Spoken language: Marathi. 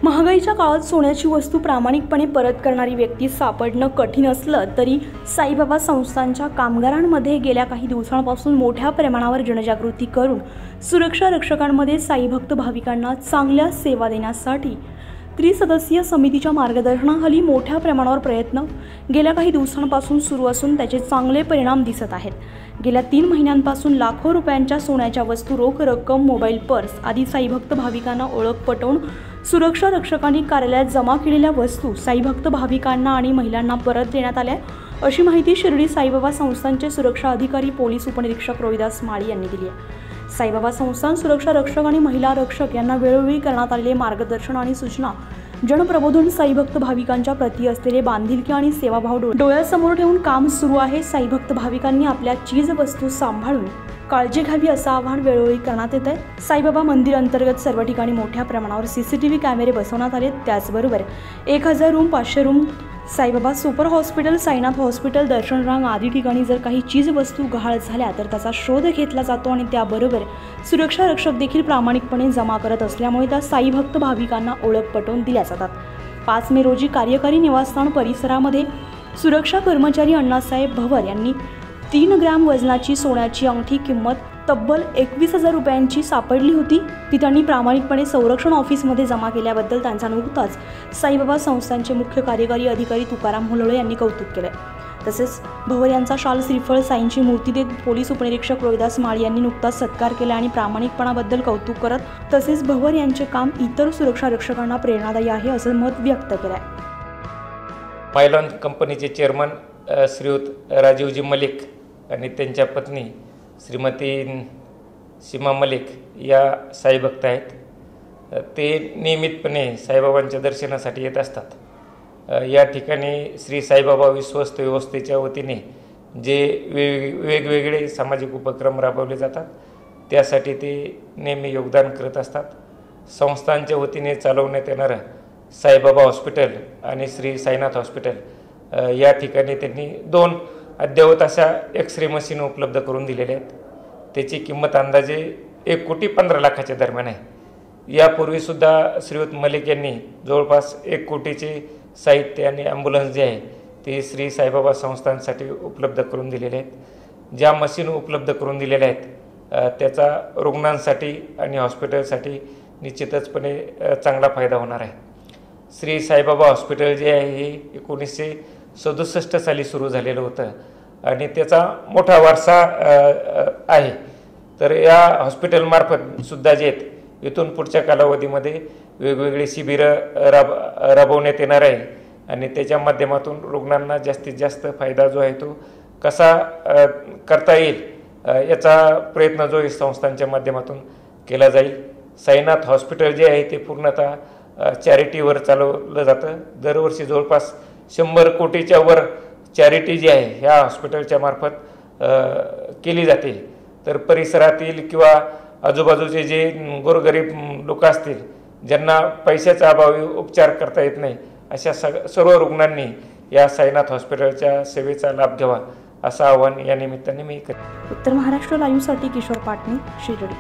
महागाईच्या काळात सोन्याची वस्तू प्रामाणिकपणे परत करणारी व्यक्ती सापडणं कठीण असलं तरी साईबाबा संस्थांच्या कामगारांमध्ये गेल्या काही दिवसांपासून मोठ्या प्रमाणावर जनजागृती करून सुरक्षा रक्षकांमध्ये साईभक्त भाविकांना चांगल्या सेवा देण्यासाठी त्रिसदस्यीय समितीच्या मार्गदर्शनाखाली मोठ्या प्रमाणावर प्रयत्न गेल्या काही दिवसांपासून सुरू असून त्याचे चांगले परिणाम दिसत आहेत। गेल्या 3 महिन्यांपासून लाखो रुपयांच्या सोन्याच्या वस्तू, रोख रक्कम, मोबाईल, पर्स आदी साईभक्त भाविकांना ओळख पटवून सुरक्षा रक्षकांनी कार्यालयात जमा केलेल्या वस्तू साईभक्त भाविकांना आणि महिलांना परत देण्यात आल्या, अशी माहिती शिर्डी साईबाबा संस्थानचे सुरक्षा अधिकारी पोलीस उपनिरीक्षक रोहिदास माळी यांनी दिली आहे। साईबाबा संस्थान सुरक्षा रक्षक आणि महिला रक्षक यांना वेळोवेळी करण्यात आलेले मार्गदर्शन आणि सूचना, जनप्रबोधन, साईभक्त भाविकांच्या प्रती असलेले बांधिलकी आणि सेवाभाव डोळ्यासमोर ठेवून काम सुरू आहे। साईभक्त भाविकांनी आपल्या चीज वस्तू सांभाळून काळजी घ्यावी असं आवाहन वेळोवेळी करण्यात येत आहे। साईबाबा मंदिर अंतर्गत सर्व ठिकाणी मोठ्या प्रमाणावर CCTV कॅमेरे बसवण्यात आले। त्याचबरोबर 1000 room, 500 room, Saibaba super hospital, Sainath hospital, दर्शन रांग आदी ठिकाणी जर काही चीज वस्तू गहाळ झाल्या तर त्याचा शोध घेतला जातो आणि त्याबरोबर सुरक्षा रक्षक देखील प्रामाणिकपणे जमा करत असल्यामुळे त्या साईभक्त भाविकांना ओळख पटवून दिल्या जातात। 5 मे रोजी कार्यकारी निवासस्थान परिसरामध्ये सुरक्षा कर्मचारी अण्णासाहेब भवर यांनी 3 ग्रॅम वजनाची सोन्याची अंगठी किंमत तब्बल 21,000 रुपयांची सापडली होती। ती त्यांनी प्रामाणिकपणे संरक्षण ऑफिसमध्ये जमा केल्याबद्दल त्यांचा नुकताच साईबाबा संस्थानचे मुख्य कार्यकारी अधिकारी तुकाराम हुलोळे यांनी कौतुक केले। तसेच भवर यांचा शाल, श्रीफळ, साईंची मूर्ती देत पोलीस उपनिरीक्षक रोहिदास माळी यांनी नुकताच सत्कार केला आणि प्रामाणिकपणाबद्दल कौतुक करत तसेच भवर यांचे काम इतर सुरक्षा रक्षकांना प्रेरणादायी आहे असं मत व्यक्त केलं आहे। पायलॉन कंपनीचे चेअरमन श्रीयुत राजीवजी मलिक आणि त्यांच्या पत्नी श्रीमती सीमा मलिक या साईभक्त आहेत। ते नियमितपणे साईबाबांच्या दर्शनासाठी येत असतात। या ठिकाणी श्री साईबाबा विश्वस्त व्यवस्थेच्या वतीने जे वेगवेगळे सामाजिक उपक्रम राबवले जातात त्यासाठी ते नेहमी योगदान करत असतात। संस्थांच्या वतीने चालवण्यात येणारं साईबाबा हॉस्पिटल आणि श्री साईनाथ हॉस्पिटल या ठिकाणी त्यांनी 2 अद्ययावत अशा एक्स-रे मशीन उपलब्ध करून दिलेल्या आहेत। त्याची किंमत अंदाजे 1,15,00,000च्या दरम्यान आहे। यापूर्वीसुद्धा श्रीयुत मलिक यांनी जवळपास 1 कोटीचे साहित्य आणि ॲम्ब्युलन्स जे आहे ते श्री साईबाबा संस्थांसाठी उपलब्ध करून दिलेले आहेत। ज्या मशीन उपलब्ध करून दिलेल्या आहेत त्याचा रुग्णांसाठी आणि हॉस्पिटलसाठी निश्चितचपणे चांगला फायदा होणार आहे। श्री साईबाबा हॉस्पिटल जे आहे हे 1967 साली सुरू झालेलं होतं आणि त्याचा मोठा वारसा आहे। तर या हॉस्पिटलमार्फत सुद्धा जे आहेत इथून पुढच्या कालावधीमध्ये वेगवेगळे शिबिरं राबवण्यात येणार आहे आणि त्याच्या माध्यमातून रुग्णांना जास्तीत जास्त फायदा जो आहे तो कसा करता येईल याचा प्रयत्न जो आहे संस्थांच्या माध्यमातून केला जाईल। साईनाथ हॉस्पिटल जे आहे ते पूर्णतः चॅरिटीवर चालवलं जातं। दरवर्षी जवळपास 100 कोटीच्या वर चॅरिटी जी आहे ह्या हॉस्पिटलच्या मार्फत केली जाते। तर परिसरातील किंवा आजूबाजूचे जे गोरगरीब लोक असतील ज्यांना पैशाचा अभावी उपचार करता येत नाही अशा सर्व रुग्णांनी या साईनाथ हॉस्पिटलच्या सेवेचा लाभ घ्यावा असं आवाहन या निमित्ताने मी करतो। उत्तर महाराष्ट्र लाईव्हसाठी किशोर पाटणी, शिर्डी।